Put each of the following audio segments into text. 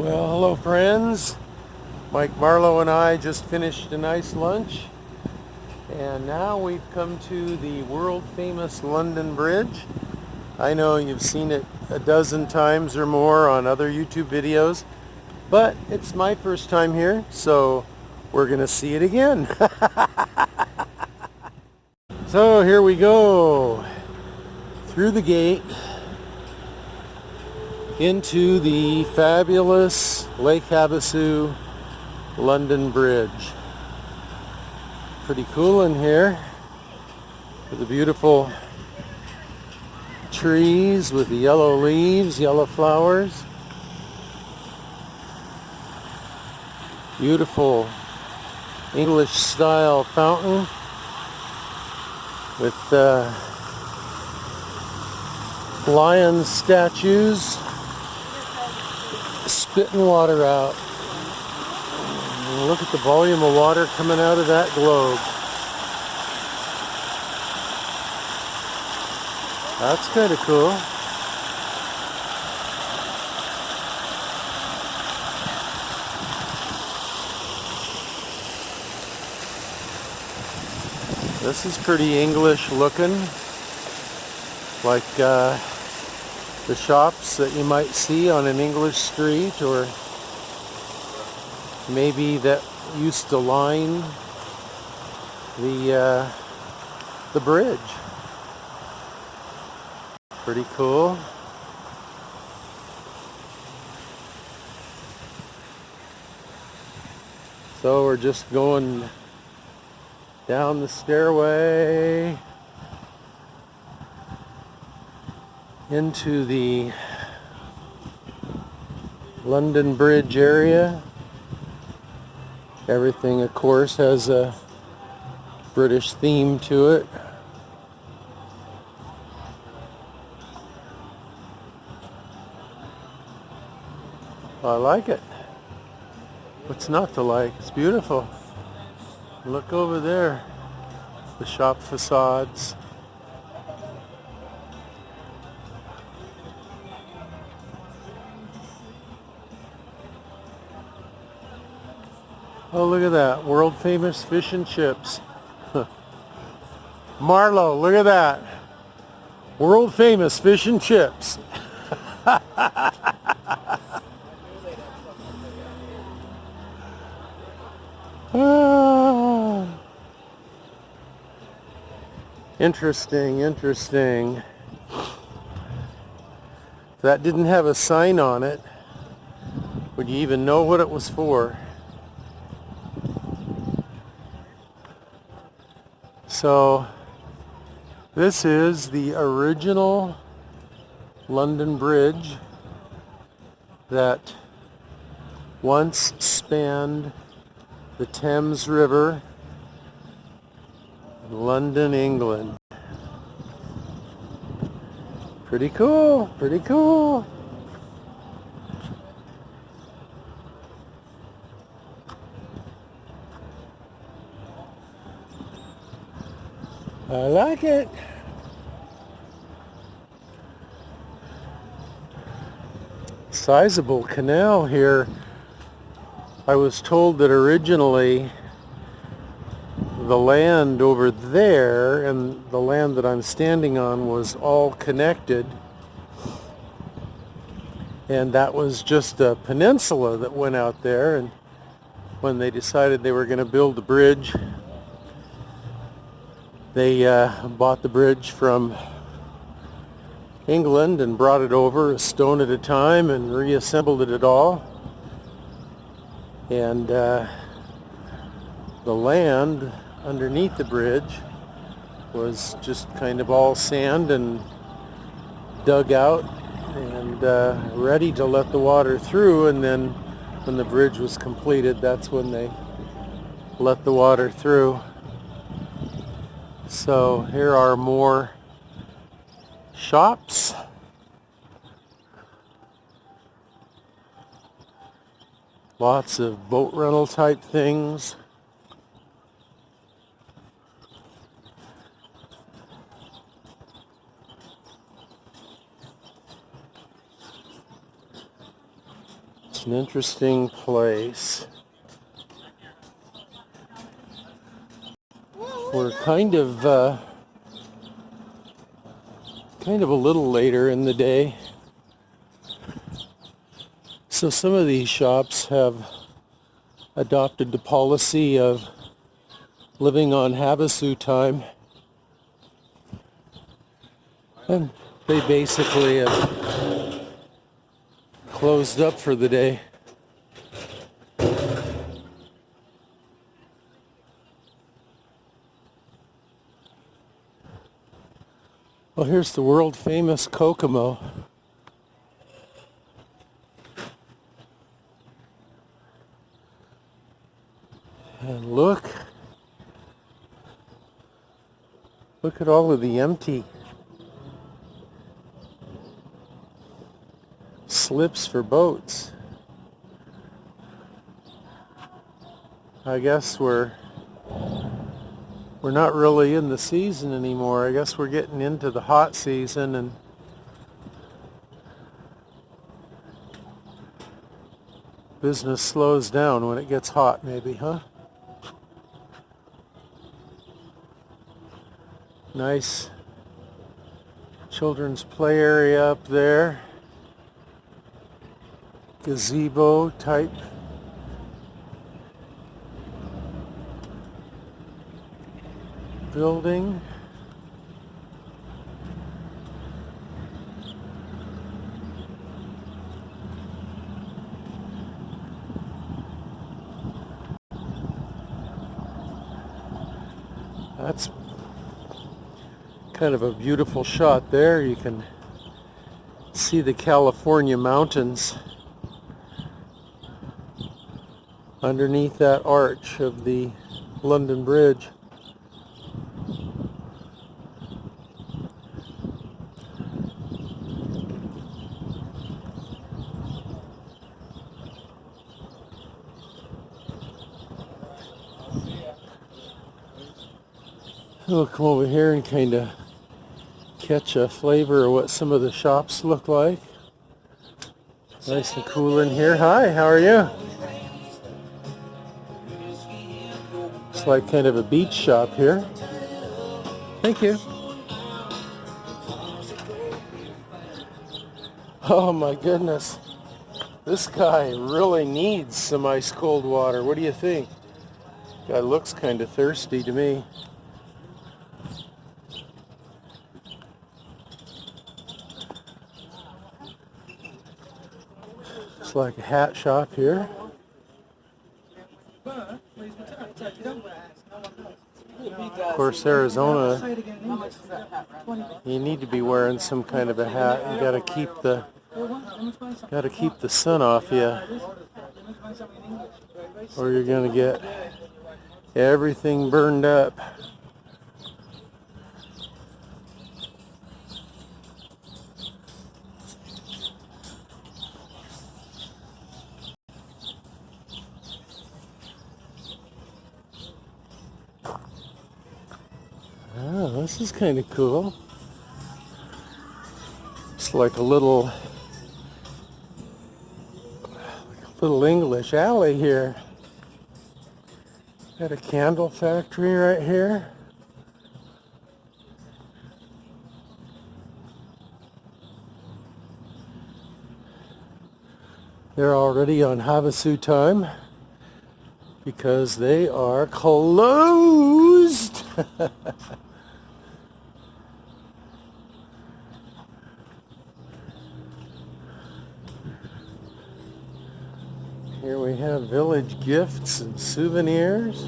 Well, hello friends. Mike Marlowe and I just finished a nice lunch, and now we've come to the world famous London Bridge. I know you've seen it a dozen times or more on other YouTube videos, but it's my first time here, so we're gonna see it again. So here we go through the gate into the fabulous Lake Havasu London Bridge. Pretty cool in here with the beautiful trees with the yellow leaves, yellow flowers. Beautiful English style fountain with lion statues spitting water out. And look at the volume of water coming out of that globe. That's kind of cool. This is pretty English looking, like the shops that you might see on an English street, or maybe that used to line the bridge. Pretty cool. So we're just going down the stairway into the London Bridge area. Everything, of course, has a British theme to it. I like it. What's not to like? It's beautiful. Look over there, the shop facades. Oh, look at that, world famous fish and chips. Marlowe, look at that. World famous fish and chips. Interesting, interesting. If that didn't have a sign on it, would you even know what it was for? So, this is the original London Bridge that once spanned the Thames River in London, England. Pretty cool, pretty cool. I like it. Sizable canal here. I was told that originally the land over there and the land that I'm standing on was all connected, and that was just a peninsula that went out there, and when they decided they were going to build the bridge, they bought the bridge from England and brought it over a stone at a time and reassembled it all. And the land underneath the bridge was just kind of all sand and dug out and ready to let the water through. And then when the bridge was completed, that's when they let the water through. So here are more shops. Lots of boat rental type things. It's an interesting place. We're kind of a little later in the day. So some of these shops have adopted the policy of living on Havasu time. And they basically have closed up for the day. Well, here's the world famous Kokomo. And look at all of the empty slips for boats. I guess we're not really in the season anymore. I guess we're getting into the hot season, and business slows down when it gets hot, maybe, huh? Nice children's play area up there. Gazebo type building. That's kind of a beautiful shot there. You can see the California mountains underneath that arch of the London Bridge. We'll come over here and kind of catch a flavor of what some of the shops look like. Nice and cool in here. Hi, how are you? It's like kind of a beach shop here. Thank you. Oh my goodness. This guy really needs some ice cold water. What do you think? Guy looks kind of thirsty to me. It's like a hat shop here. Of course, Arizona, you need to be wearing some kind of a hat. You gotta keep the sun off you, or you're gonna get everything burned up. Oh, this is kind of cool. It's like a little English alley here. Got a candle factory right here. They're already on Havasu time because they are closed. Here we have village gifts and souvenirs.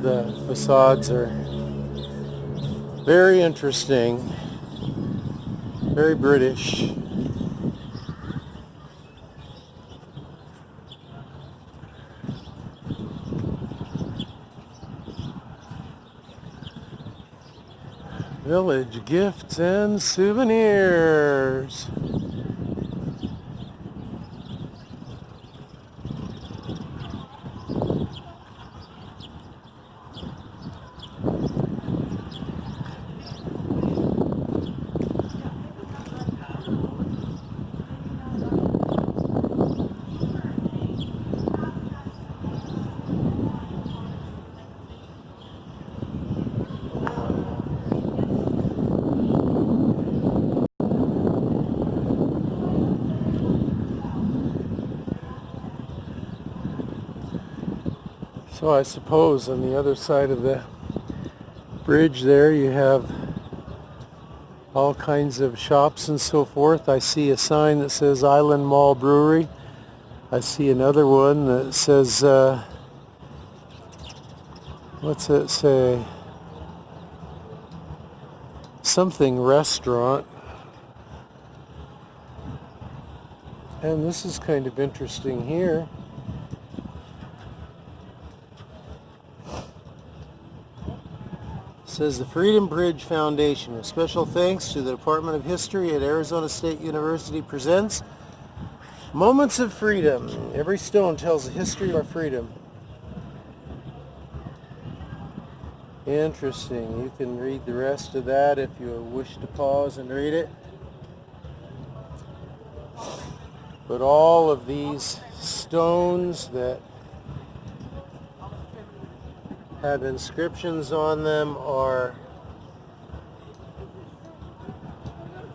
The facades are very interesting, very British. Village gifts and souvenirs. So I suppose on the other side of the bridge there you have all kinds of shops and so forth. I see a sign that says Island Mall Brewery. I see another one that says, what's it say? Something restaurant. And this is kind of interesting here. It says the Freedom Bridge Foundation, with special thanks to the Department of History at Arizona State University, presents Moments of Freedom. Every stone tells the history of our freedom. Interesting. You can read the rest of that if you wish to pause and read it. But all of these stones that have inscriptions on them are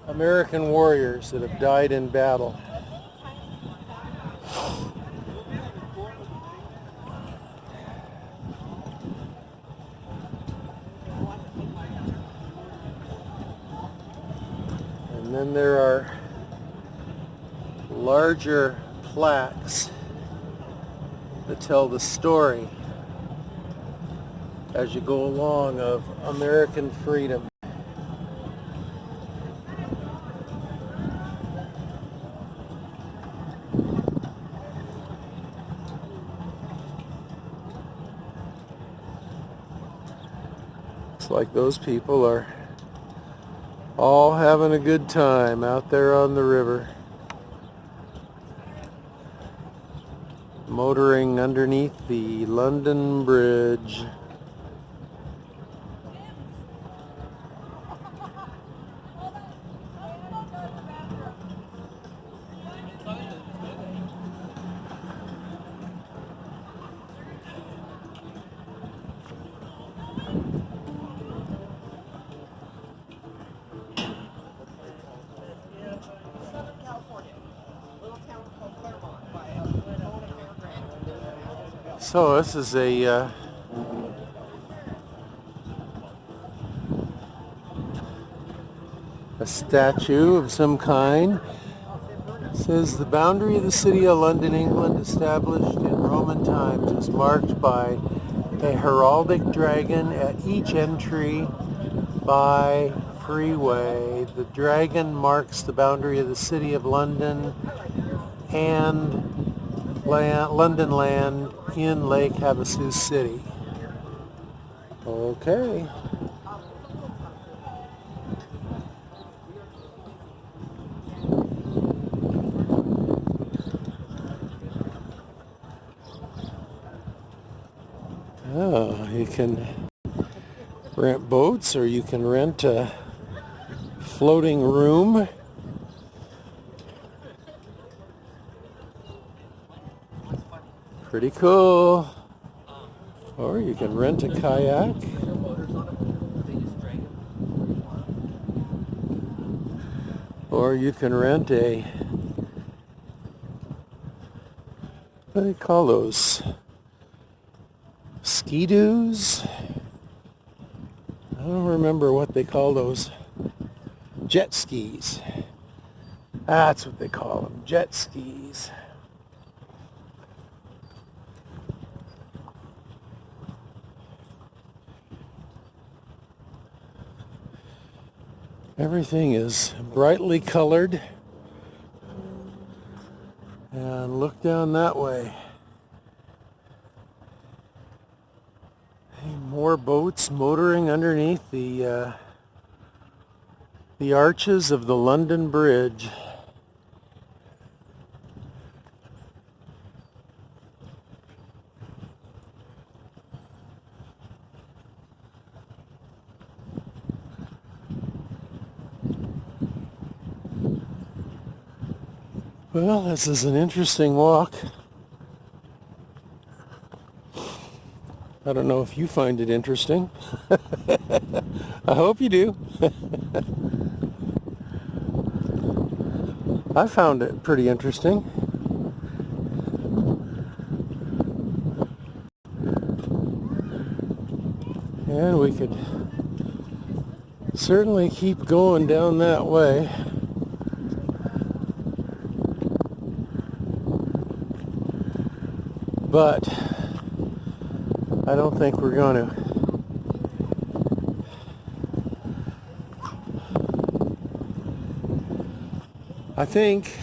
American warriors that have died in battle. And then there are larger plaques that tell the story as you go along of American freedom. It's like those people are all having a good time out there on the river, motoring underneath the London Bridge. So this is a statue of some kind. It says the boundary of the city of London, England, established in Roman times, is marked by a heraldic dragon at each entry by freeway. The dragon marks the boundary of the city of London and London land in Lake Havasu City. Okay. Oh, you can rent boats or you can rent a floating room. Pretty cool. Or you can rent a kayak. Or you can rent a, what do they call those? Ski-doos? I don't remember what they call those. Jet skis. That's what they call them, jet skis. Everything is brightly colored. And look down that way. More boats motoring underneath the arches of the London Bridge. Well, this is an interesting walk. I don't know if you find it interesting. I hope you do. I found it pretty interesting. And we could certainly keep going down that way. But I don't think we're going to. I think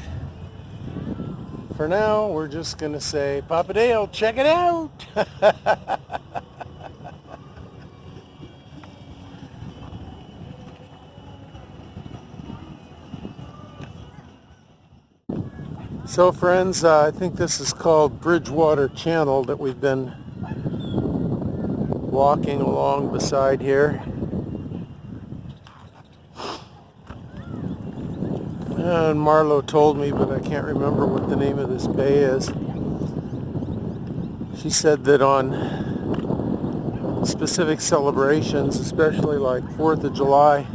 for now we're just going to say, Papa Dale, check it out. So friends, I think this is called Bridgewater Channel that we've been walking along beside here. And Marlo told me, but I can't remember what the name of this bay is. She said that on specific celebrations, especially like 4th of July,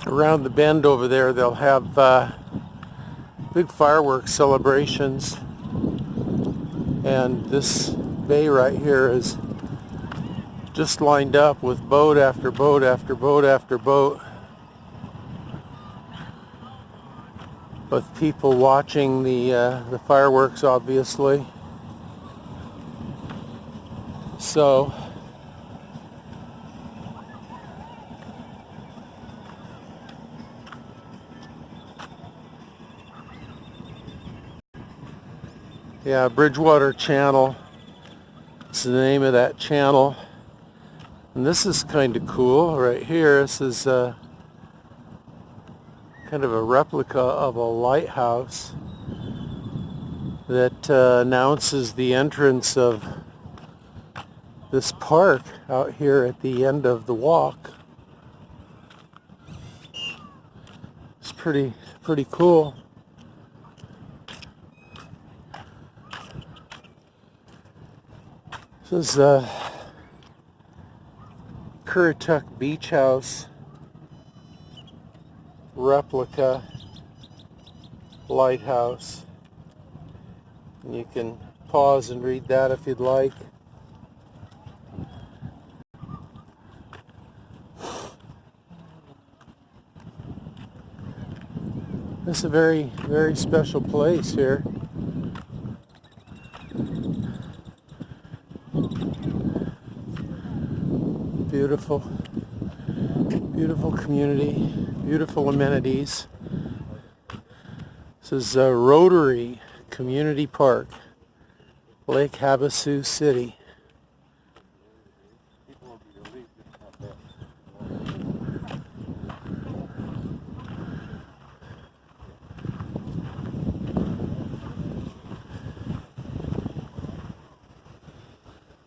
around the bend over there, they'll have big fireworks celebrations. And this bay right here is just lined up with boat after boat after boat after boat, with people watching the fireworks, obviously. So yeah, Bridgewater Channel. It's the name of that channel. And this is kind of cool right here. This is kind of a replica of a lighthouse that announces the entrance of this park out here at the end of the walk. It's pretty cool. This is Currituck Beach House replica lighthouse. And you can pause and read that if you'd like. This is a very special place here. Beautiful community, beautiful amenities. This is Rotary Community Park, Lake Havasu City.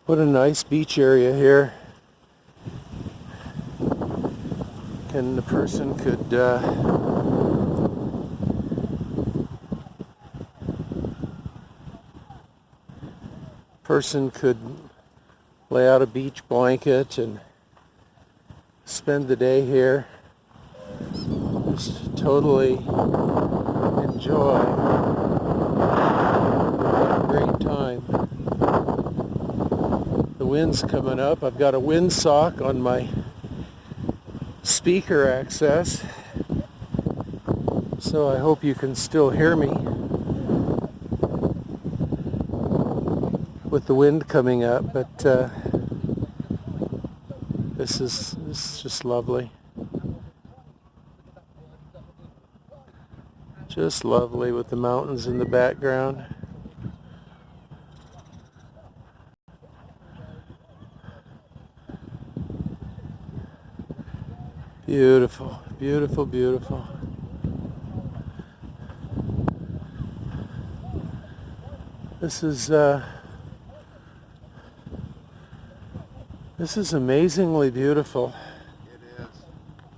What a nice beach area here. And the person could lay out a beach blanket and spend the day here. Just totally enjoy. Have a great time. The wind's coming up. I've got a windsock on my speaker access, so I hope you can still hear me with the wind coming up, but this is just lovely. Just lovely with the mountains in the background. Beautiful, beautiful, beautiful. This is amazingly beautiful. It is.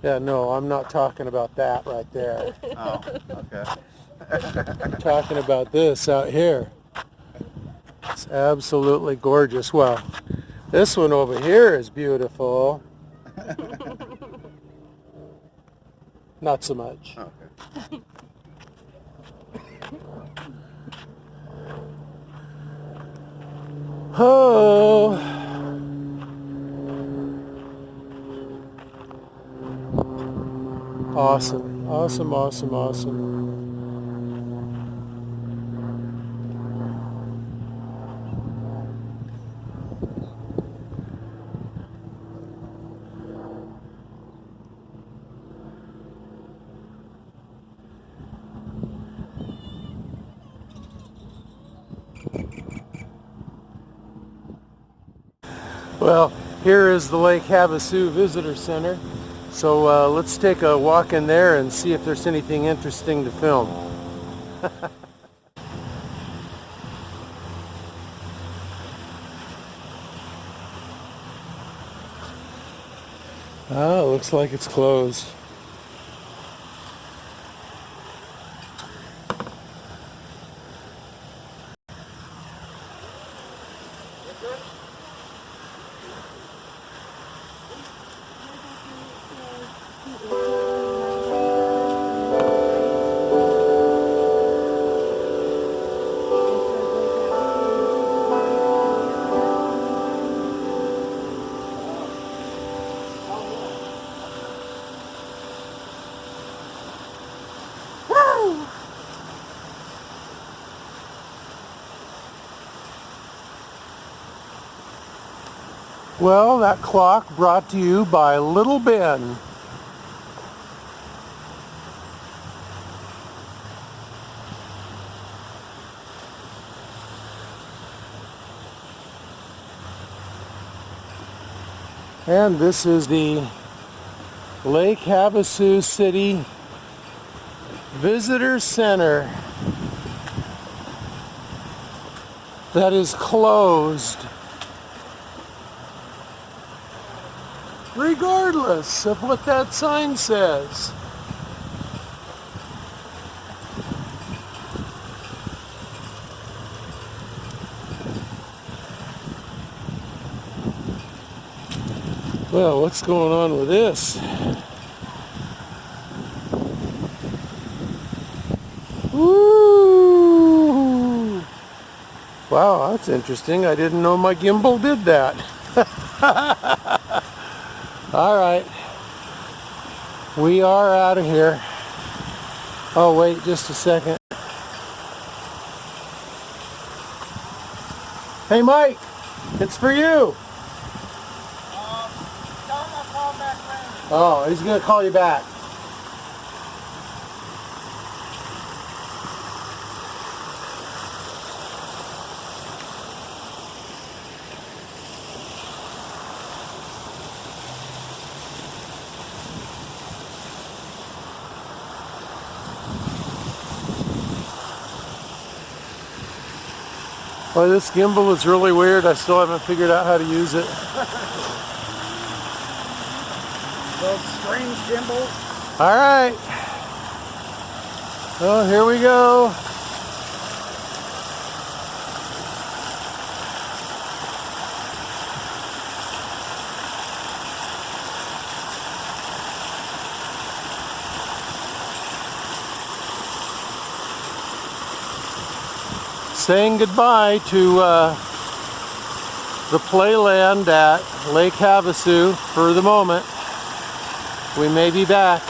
Yeah, no, I'm not talking about that right there. Oh, okay. I'm talking about this out here. It's absolutely gorgeous. Well, this one over here is beautiful. Not so much. Okay. Oh, Awesome, awesome, awesome, awesome. Well, here is the Lake Havasu Visitor Center. So let's take a walk in there and see if there's anything interesting to film. Oh, looks like it's closed. Well, that clock brought to you by Little Ben. And this is the Lake Havasu City Visitor Center that is closed regardless of what that sign says. Well, what's going on with this? Woo! Wow, that's interesting. I didn't know my gimbal did that. All right, we are out of here. Oh, wait just a second. Hey, Mike, it's for you. Tell him I'll call back later. Oh, he's gonna call you back. Well, this gimbal is really weird. I still haven't figured out how to use it. Those strange gimbals. All right. Well, here we go. Saying goodbye to the playland at Lake Havasu for the moment. We may be back.